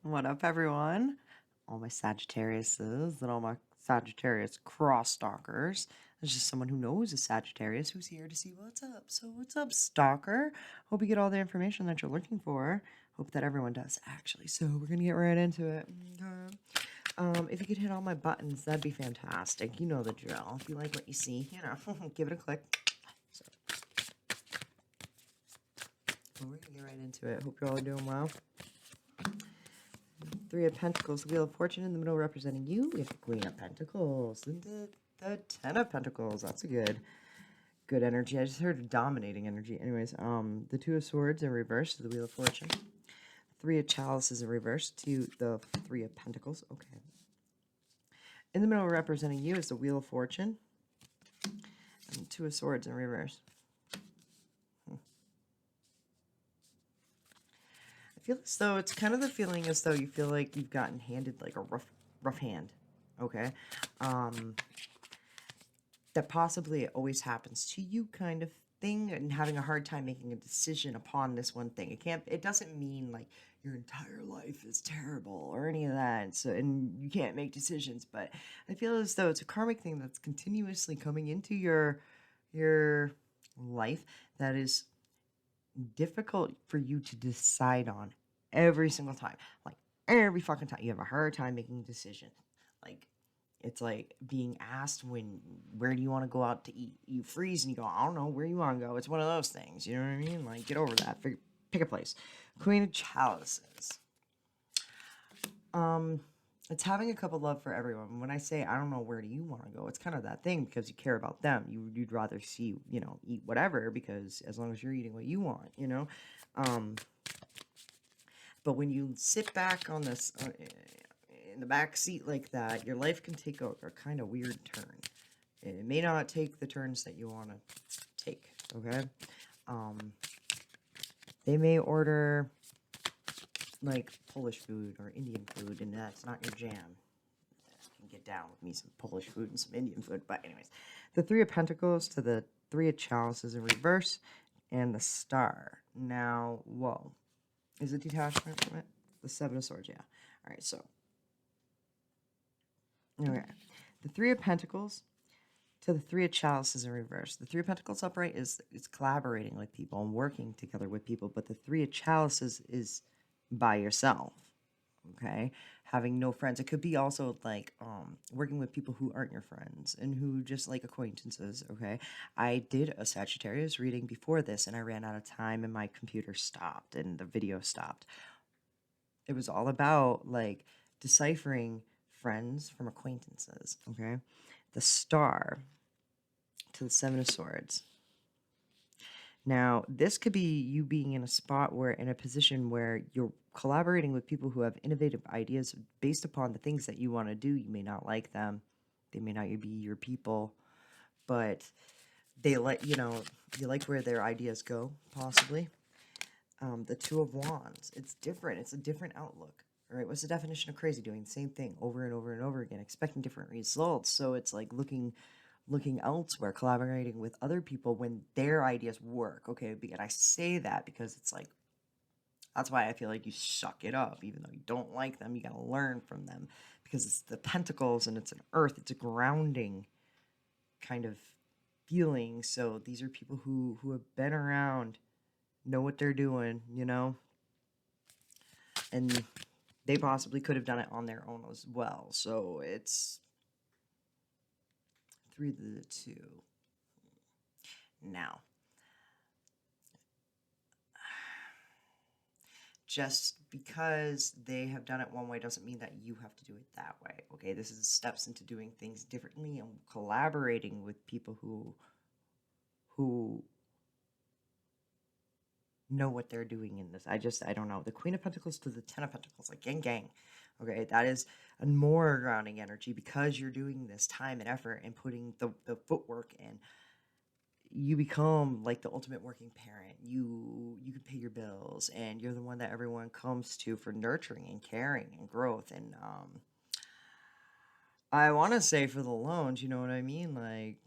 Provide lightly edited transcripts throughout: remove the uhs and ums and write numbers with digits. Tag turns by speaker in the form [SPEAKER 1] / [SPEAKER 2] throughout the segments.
[SPEAKER 1] What up, everyone? All my Sagittariuses and all my Sagittarius cross stalkers. There's just someone who knows a Sagittarius who's here to see what's up. So, what's up, stalker? Hope you get all the information that you're looking for. Hope that everyone does, actually. So, we're going to get right into it. Okay. If you could hit all my buttons, that'd be fantastic. You know the drill. If you like what you see, give it a click. So, we're going to get right into it. Hope you're all doing well. Three of Pentacles, the Wheel of Fortune in the middle representing you. We have the Queen of Pentacles and the Ten of Pentacles. That's a good energy. I just heard a dominating energy. Anyways, the Two of Swords in reverse to the Wheel of Fortune. Three of Chalices in reverse to the Three of Pentacles. Okay. In the middle representing you is the Wheel of Fortune and the Two of Swords in reverse. I feel as though it's kind of the feeling as though you feel like you've gotten handed like a rough hand. Okay. That possibly it always happens to you kind of thing, and having a hard time making a decision upon this one thing. It doesn't mean like your entire life is terrible or any of that. And you can't make decisions, but I feel as though it's a karmic thing that's continuously coming into your life that is difficult for you to decide on every single time. Like every fucking time you have a hard time making a decision. Like it's like being asked where do you want to go out to eat? You freeze and you go, I don't know where you want to go. It's one of those things. You know what I mean? Like get over that. Pick a place. Queen of Chalices. It's having a cup of love for everyone. When I say I don't know where do you want to go, it's kind of that thing because you care about them. You'd rather see eat whatever because as long as you're eating what you want, But when you sit back on this in the back seat like that, your life can take a kind of weird turn. It may not take the turns that you want to take. Okay, they may order like Polish food or Indian food, and that's not your jam. You can get down with me some Polish food and some Indian food. But anyways, the Three of Pentacles to the Three of Chalices in reverse, and the Star. Now, whoa. Is it detachment from it? The Seven of Swords, yeah. All right, so. Okay. The Three of Pentacles to the Three of Chalices in reverse. The Three of Pentacles upright is collaborating with people and working together with people, but the Three of Chalices is by yourself. Okay, having no friends. It could be also like working with people who aren't your friends and who just like acquaintances. Okay, I did a Sagittarius reading before this and I ran out of time and my computer stopped and the video stopped. It was all about like deciphering friends from acquaintances. Okay, the Star to the Seven of Swords. Now, this could be you being in a spot where, in a position where you're collaborating with people who have innovative ideas based upon the things that you want to do. You may not like them, they may not be your people, but they let you like where their ideas go, possibly. The Two of Wands, it's different, it's a different outlook. All right, what's the definition of crazy? Doing the same thing over and over and over again, expecting different results. So it's like looking elsewhere, collaborating with other people when their ideas work. Okay, and I say that because it's like, that's why I feel like you suck it up. Even though you don't like them, you gotta learn from them because it's the pentacles and it's an earth, it's a grounding kind of feeling. So these are people who have been around, know what they're doing, and they possibly could have done it on their own as well. So it's 3 to the 2. Now, just because they have done it one way doesn't mean that you have to do it that way. Okay, this is steps into doing things differently and collaborating with people who know what they're doing in this. I don't know. The Queen of Pentacles to the Ten of Pentacles, like gang. Okay, that is a more grounding energy because you're doing this time and effort and putting the footwork in. You become like the ultimate working parent. You can pay your bills and you're the one that everyone comes to for nurturing and caring and growth. And I want to say for the loans, you know what I mean? Like,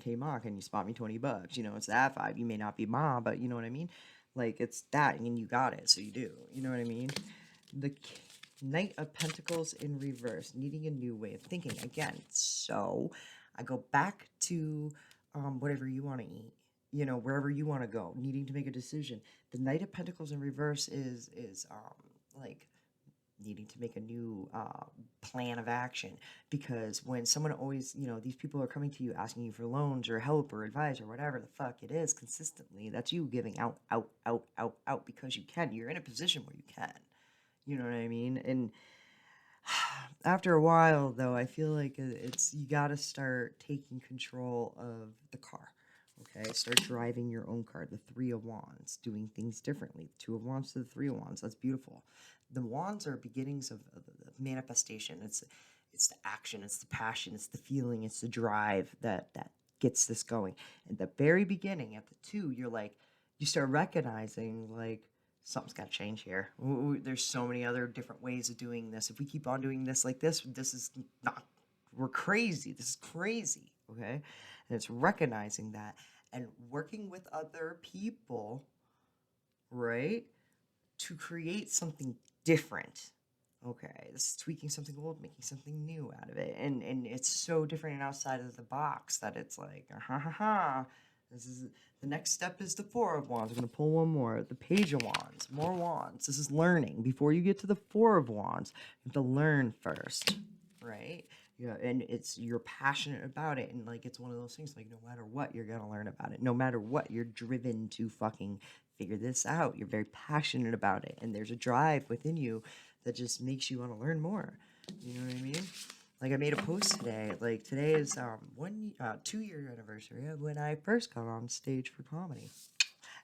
[SPEAKER 1] hey ma, can you spot me $20? It's that vibe. You may not be ma, but you know what I mean? Like, it's that and you got it, so you do. You know what I mean? The Knight of Pentacles in reverse, needing a new way of thinking. Again, so I go back to whatever you want to eat, wherever you want to go, needing to make a decision. The Knight of Pentacles in reverse is like needing to make a new plan of action, because when someone always, these people are coming to you asking you for loans or help or advice or whatever the fuck it is consistently, that's you giving out because you can. You're in a position where you can. You know what I mean? And after a while, though, I feel like it's you got to start taking control of the car. Okay, start driving your own car. The Three of Wands, doing things differently. The Two of Wands to the Three of Wands. That's beautiful. The wands are beginnings of manifestation. It's the action. It's the passion. It's the feeling. It's the drive that gets this going. At the very beginning, at the two, you're like, you start recognizing like, something's got to change here. There's so many other different ways of doing this. If we keep on doing this like this is not, we're crazy. This is crazy, okay? And it's recognizing that and working with other people, right, to create something different. Okay, this is tweaking something old, making something new out of it. And it's so different and outside of the box that it's like, this is the next step is the Four of Wands. I'm going to pull one more. The Page of Wands. More wands. This is learning. Before you get to the Four of Wands, you have to learn first, right? Yeah, and you're passionate about it, and like it's one of those things like no matter what, you're going to learn about it. No matter what, you're driven to fucking figure this out. You're very passionate about it, and there's a drive within you that just makes you want to learn more. You know what I mean? Like I made a post today. Like today is 2-year anniversary of when I first got on stage for comedy.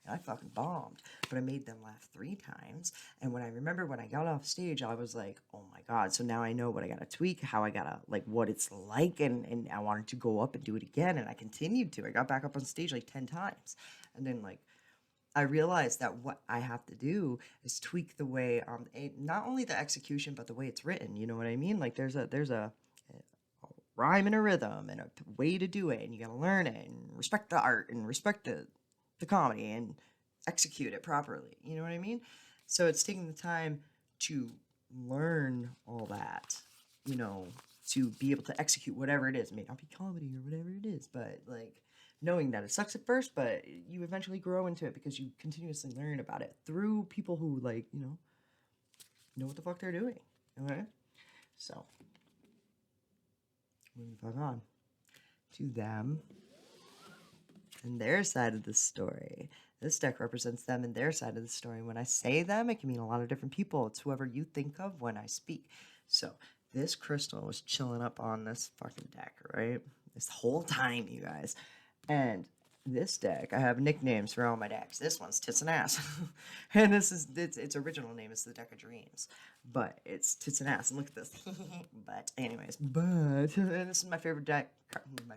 [SPEAKER 1] And I fucking bombed, but I made them laugh 3 times. And when I got off stage, I was like, oh my God. So now I know what I gotta tweak, how I gotta, like what it's like. And I wanted to go up and do it again. And I continued to. I got back up on stage like 10 times. And then like, I realized that what I have to do is tweak the way, not only the execution, but the way it's written. You know what I mean? Like there's a rhyme and a rhythm and a way to do it, and you got to learn it and respect the art and respect the comedy and execute it properly. You know what I mean? So it's taking the time to learn all that, to be able to execute whatever it is. It may not be comedy or whatever it is, but like knowing that it sucks at first, but you eventually grow into it because you continuously learn about it through people who like, know what the fuck they're doing. Okay? So moving fuck on to them and their side of the story. This deck represents them and their side of the story. When I say them, it can mean a lot of different people. It's whoever you think of when I speak. So this crystal was chilling up on this fucking deck, right? This whole time, you guys. And this deck, I have nicknames for all my decks. This one's Tits and Ass. And this is its original name is the Deck of Dreams. But it's Tits and Ass. And look at this. And this is my favorite deck. My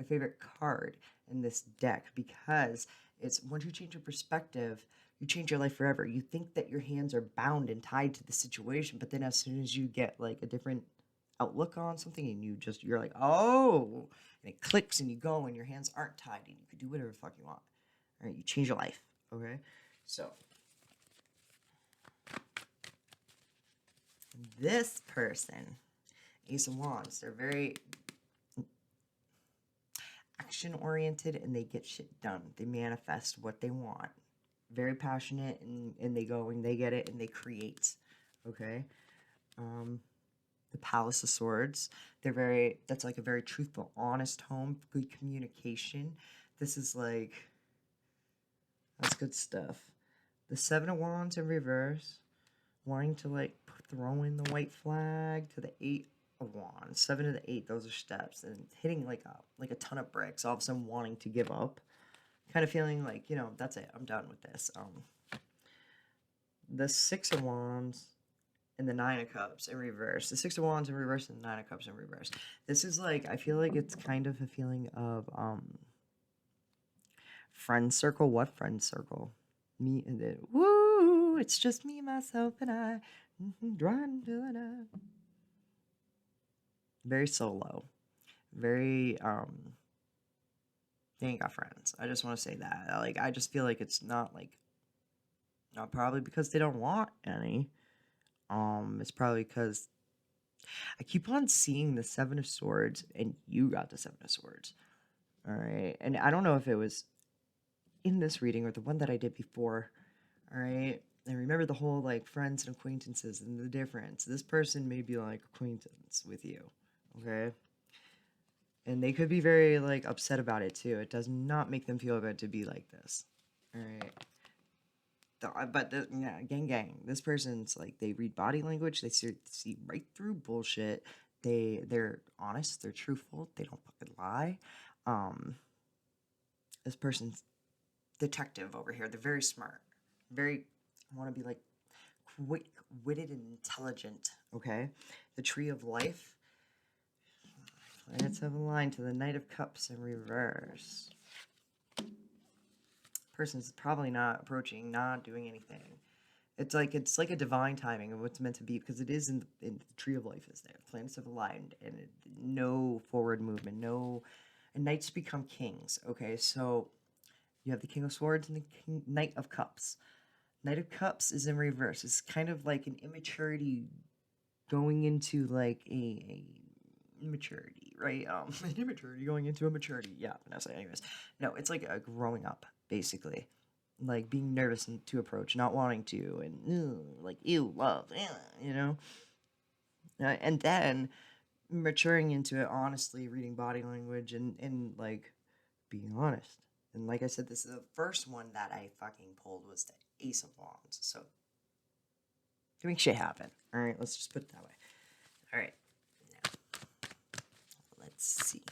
[SPEAKER 1] favorite card in this deck, because it's once you change your perspective, you change your life forever. You think that your hands are bound and tied to the situation, but then as soon as you get like a different outlook on something and you're like, oh, and it clicks and you go and your hands aren't tied and you can do whatever the fuck you want. All right, you change your life. Okay, so this person, Ace of Wands, they're very action oriented and they get shit done. They manifest what they want. Very passionate, and they go and they get it and they create. Okay. The Palace of Swords. That's like a very truthful, honest home, good communication. This is like, that's good stuff. The Seven of Wands in reverse, wanting to like throw in the white flag to the Eight of Wands. 7 to the 8, those are steps, and hitting like a ton of bricks, all of a sudden wanting to give up. Kind of feeling like, that's it, I'm done with this. The 6 of Wands and the 9 of Cups in reverse. The 6 of Wands in reverse and the 9 of Cups in reverse. This is like, I feel like it's kind of a feeling of friend circle. What friend circle? Me and then, woo, it's just me, myself, and I. Driving to it up. Very solo. Very, they ain't got friends. I just want to say that. Like, I just feel like it's not probably because they don't want any. It's probably because I keep on seeing the Seven of Swords, and you got the Seven of Swords. All right. And I don't know if it was in this reading or the one that I did before. All right. And remember the whole like friends and acquaintances and the difference. This person may be like acquaintance with you. Okay. And they could be very like upset about it too. It does not make them feel good to be like this. All right. But yeah, gang. This person's like they read body language. They see right through bullshit. They're honest. They're truthful. They don't fucking lie. Um, this person's detective over here. They're very smart. Very want to be like quick witted and intelligent. Okay, the Tree of Life. Planets have aligned to the Knight of Cups in reverse. Person's probably not approaching, not doing anything. It's like a divine timing of what's meant to be because it is in the Tree of Life is there. Planets have aligned and no forward movement, no. And knights become kings. Okay, so you have the King of Swords and the Knight of Cups. Knight of Cups is in reverse. It's kind of like an immaturity going into like a immaturity, right? An immaturity going into a maturity. Yeah, Vanessa. Anyways, no, it's like a growing up, basically. Like being nervous to approach, not wanting to, and like ew, love, you know. And then maturing into it, honestly, reading body language and like being honest. And like I said, this is the first one that I fucking pulled was the Ace of Wands. So can make shit happen. All right, let's just put it that way. All right, now let's see.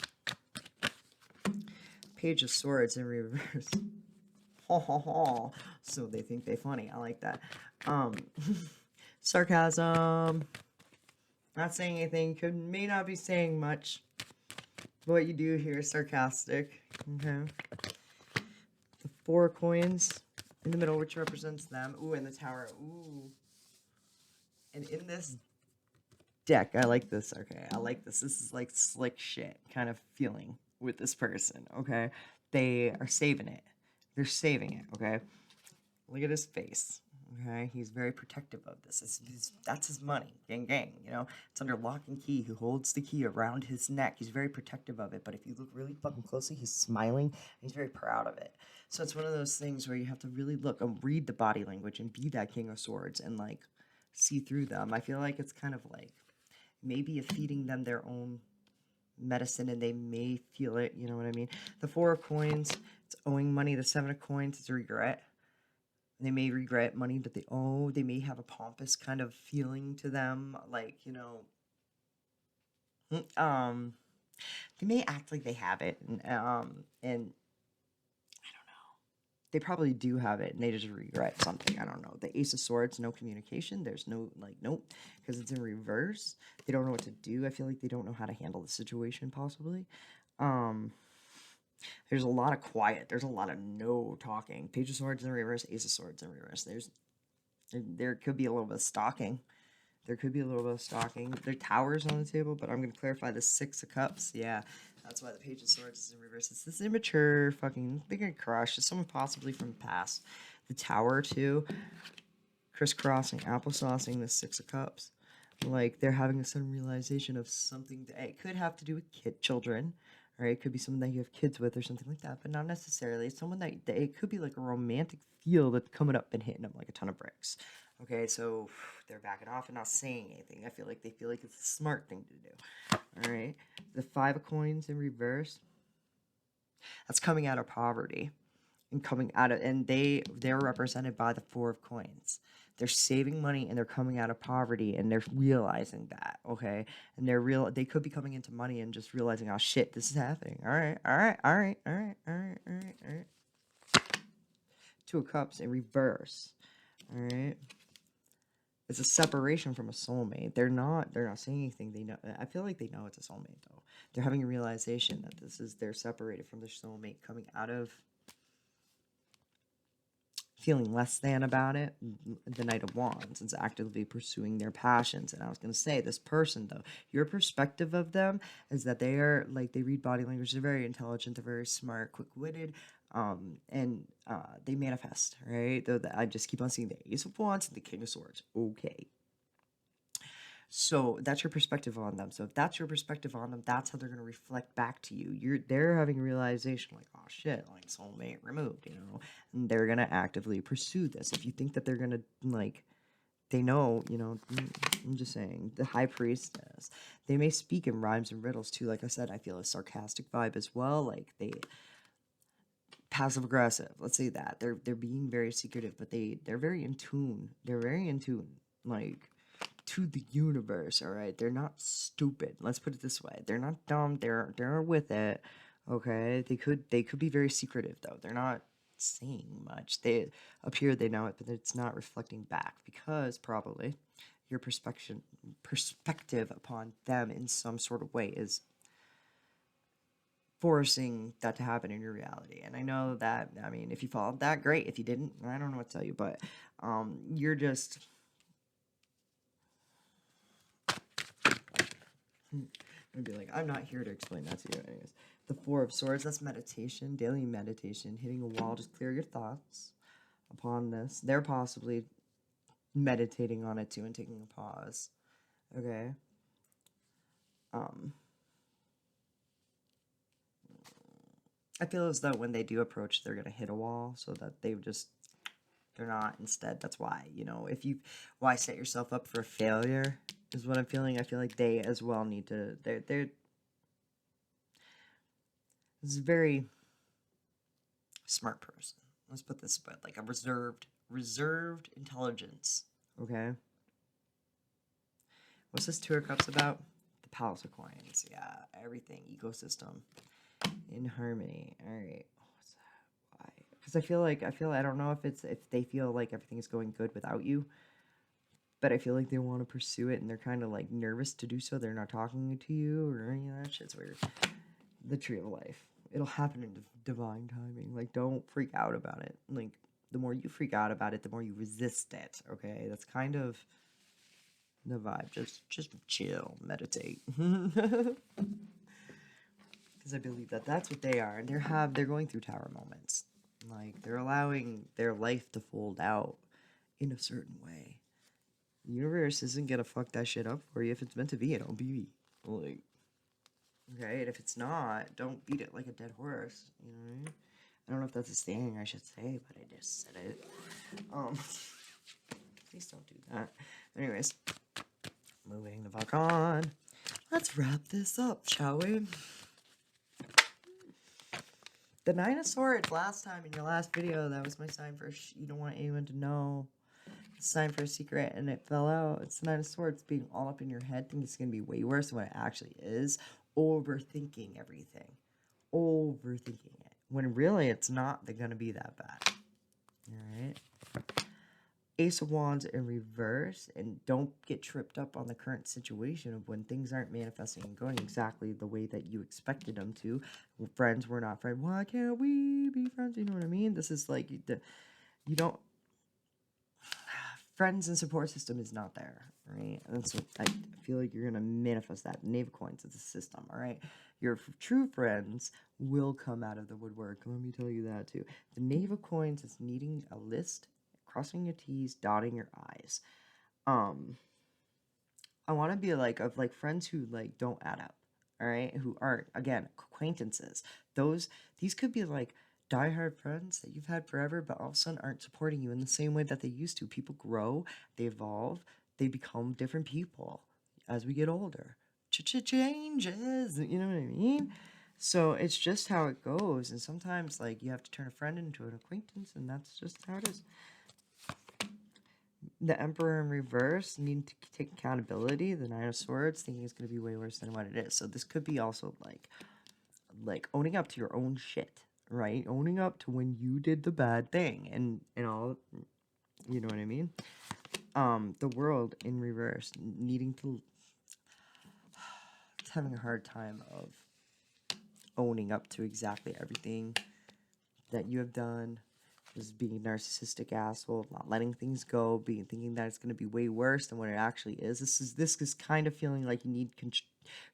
[SPEAKER 1] Page of Swords in reverse. Ho ho ho. So they think they funny. I like that. Sarcasm. Not saying anything. May not be saying much. But what you do here is sarcastic. Okay. The 4 coins in the middle, which represents them. Ooh, and the Tower. Ooh. And in this deck, I like this. Okay, I like this. This is like slick shit kind of feeling with this person. Okay. They are saving it. They're saving it. Okay. Look at his face. Okay, he's very protective of this. That's his money, gang. You know, it's under lock and key. He holds the key around his neck. He's very protective of it. But if you look really fucking closely, he's smiling. And he's very proud of it. So it's one of those things where you have to really look and read the body language and be that King of Swords and like see through them. I feel like it's kind of like maybe feeding them their own medicine and they may feel it. You know what I mean? The 4 of Coins, it's owing money. The 7 of Coins, it's regret. They may regret money that they owe. They may have a pompous kind of feeling to them, like, you know, they may act like they have it, and I don't know. They probably do have it, and they just regret something. I don't know. The Ace of Swords, no communication. There's no, like, nope, because it's in reverse. They don't know what to do. I feel like they don't know how to handle the situation, possibly. There's a lot of quiet. There's a lot of no talking. Page of Swords in reverse, Ace of Swords in reverse. There could be a little bit of stalking. There could be a little bit of stalking. There are towers on the table, but I'm going to clarify the 6 of Cups. Yeah, that's why the Page of Swords is in reverse. It's this immature fucking, they're going to crush. It's someone possibly from the past. The Tower, too. Crisscrossing, applesaucing the 6 of Cups. Like, they're having a sudden realization of something that it could have to do with children. Right? It could be someone that you have kids with or something like that, but not necessarily. It's someone that it could be like a romantic feel that's coming up and hitting them like a ton of bricks. Okay, so they're backing off and not saying anything. I feel like they feel like it's a smart thing to do. All right, the 5 of Coins in reverse. That's coming out of poverty and coming out of, and they're represented by the 4 of Coins. They're saving money and they're coming out of poverty and they're realizing that, okay? And they could be coming into money and just realizing, oh shit, this is happening. All right. 2 of Cups in reverse. All right. It's a separation from a soulmate. They're not saying anything. They know. I feel like they know it's a soulmate though. They're having a realization that they're separated from their soulmate, coming out of feeling less than about it. The Knight of Wands is actively pursuing their passions. And I was going to say, this person though, your perspective of them is that they are like, they read body language, they're very intelligent, they're very smart, quick-witted, and they manifest, right? Though I just keep on seeing the Ace of Wands and the King of Swords. Okay, So that's your perspective on them. So if that's your perspective on them, that's how they're going to reflect back to you. They're having a realization like, oh shit, like soulmate removed, and they're going to actively pursue this. If you think that they're going to like, they know, I'm just saying, the high priestess, they may speak in rhymes and riddles too. Like I said, I feel a sarcastic vibe as well. Like they passive aggressive. Let's say that they're being very secretive, but they're very in tune. They're very in tune, like to the universe. All right, they're not stupid. Let's put it this way: they're not dumb. They're with it. Okay, they could be very secretive though. They're not saying much. They appear they know it, but it's not reflecting back because probably your perspective upon them in some sort of way is forcing that to happen in your reality. And I know that, I mean, if you followed that, great. If you didn't, I don't know what to tell you, but you're just I'd be like, I'm not here to explain that to you. Anyways, the Four of Swords, that's meditation, daily meditation, hitting a wall, just clear your thoughts upon this. They're possibly meditating on it too and taking a pause. Okay. I feel as though when they do approach, they're gonna hit a wall, so that they're not. Instead, that's why, why set yourself up for failure is what I'm feeling. I feel like they as well need to. They're this is a very smart person. Let's put this, but like a reserved intelligence. Okay. What's this Two of Cups about? The Palace of Coins. Yeah, everything ecosystem in harmony. All right. What's that? Why? Because I don't know if they feel like everything is going good without you, but I feel like they want to pursue it and they're kind of like nervous to do so. They're not talking to you or any of that shit's weird. The Tree of Life. It'll happen in divine timing. Like, don't freak out about it. Like, the more you freak out about it, the more you resist it. Okay, that's kind of the vibe. Just chill, meditate. Because I believe that that's what they are, and they're going through tower moments. Like, they're allowing their life to fold out in a certain way. The universe isn't gonna fuck that shit up for you. If it's meant to be, it'll be. Like, okay, and if it's not, don't beat it like a dead horse. You know what I mean? I don't know if that's a saying I should say, but I just said it. Please don't do that. Anyways, moving the fuck on. Let's wrap this up, shall we? The Nine of Swords last time in your last video, that was my sign for you don't want anyone to know. Sign for a secret, and it fell out. It's the Nine of Swords being all up in your head, thinking it's going to be way worse than what it actually is. Overthinking everything. Overthinking it. When really it's not going to be that bad. Alright? Ace of Wands in reverse, and don't get tripped up on the current situation of when things aren't manifesting and going exactly the way that you expected them to. Friends, we're not friends. Why can't we be friends? You know what I mean? This is like, you don't, friends and support system is not there, right? And so I feel like you're going to manifest that. Knave of Coins is a system, all right? Your true friends will come out of the woodwork. Let me tell you that too. The Knave of Coins is needing a list, crossing your T's, dotting your I's. I want to be like, of like friends who like don't add up, all right? Who aren't, again, acquaintances. These could be like diehard friends that you've had forever, but all of a sudden aren't supporting you in the same way that they used to. People grow, they evolve, they become different people as we get older. Changes, you know what I mean? So it's just how it goes, and sometimes like you have to turn a friend into an acquaintance, and that's just how it is. The Emperor in reverse, needing to take accountability. The Nine of Swords, thinking it's going to be way worse than what it is. So this could be also like owning up to your own shit, right? Owning up to when you did the bad thing and all, you know what I mean? The World in reverse, needing to, it's having a hard time of owning up to exactly everything that you have done. Just being a narcissistic asshole, not letting things go, thinking that it's going to be way worse than what it actually is. This is kind of feeling like you need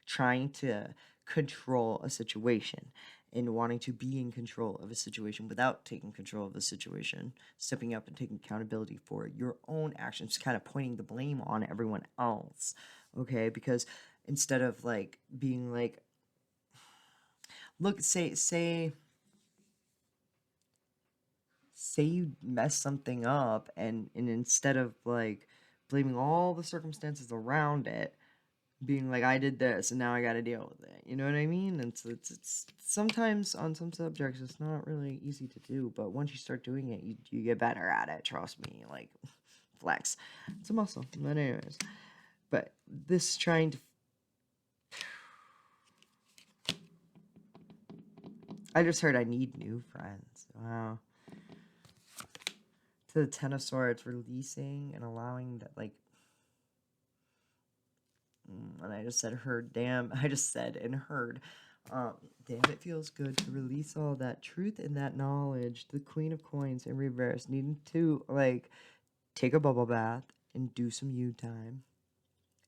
[SPEAKER 1] trying to control a situation, and wanting to be in control of a situation without taking control of the situation, stepping up and taking accountability for your own actions, kind of pointing the blame on everyone else. Okay, because instead of like being like, look, say you mess something up, and instead of like blaming all the circumstances around it, being like, I did this and now I got to deal with it. You know what I mean? And so it's sometimes on some subjects it's not really easy to do, but once you start doing it, you get better at it. Trust me. Like, flex. It's a muscle. But anyways, but this trying to. I just heard I need new friends. Wow. To the Ten of Swords, releasing and allowing that, like, and I just said heard, damn, I just said and heard, damn, it feels good to release all that truth and that knowledge. The Queen of Coins in reverse, needing to, like, take a bubble bath and do some you time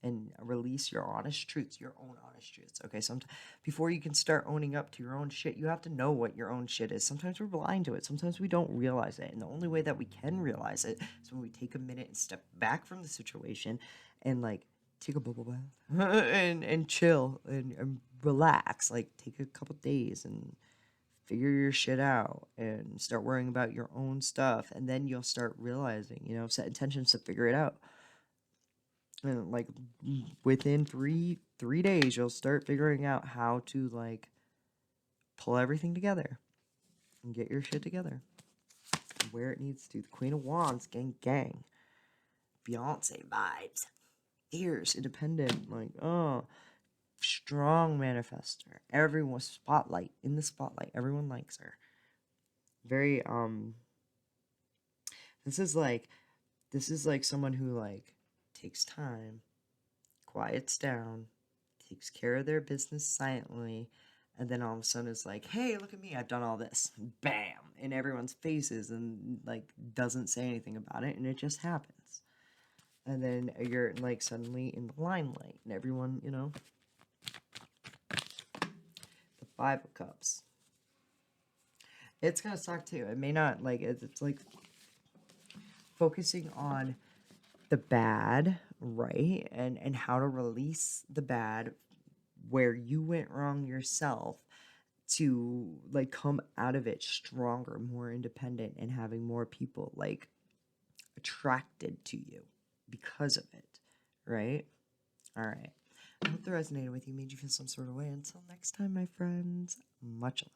[SPEAKER 1] and release your honest truths, your own honest truths. Okay, sometimes before you can start owning up to your own shit, you have to know what your own shit is. Sometimes we're blind to it. Sometimes we don't realize it. And the only way that we can realize it is when we take a minute and step back from the situation and, like, take a bubble bath and chill and relax. Like, take a couple days and figure your shit out and start worrying about your own stuff. And then you'll start realizing, you know, set intentions to figure it out. And like within three days, you'll start figuring out how to, like, pull everything together and get your shit together where it needs to. The Queen of Wands, gang, gang. Beyonce vibes. Fierce, independent, like, oh, strong manifester. Everyone, spotlight, in the spotlight. Everyone likes her. Very, this is like someone who, like, takes time, quiets down, takes care of their business silently, and then all of a sudden it's like, hey, look at me, I've done all this. Bam! In everyone's faces, and, like, doesn't say anything about it, and it just happens. And then you're, like, suddenly in the limelight, and everyone, you know. The Five of Cups. It's gonna suck too. It may not, like, it's like focusing on the bad, right? And how to release the bad where you went wrong yourself, to, like, come out of it stronger, more independent, and having more people, like, attracted to you because of it, right? All right. I hope that resonated with you, made you feel some sort of way. Until next time, my friends, much love.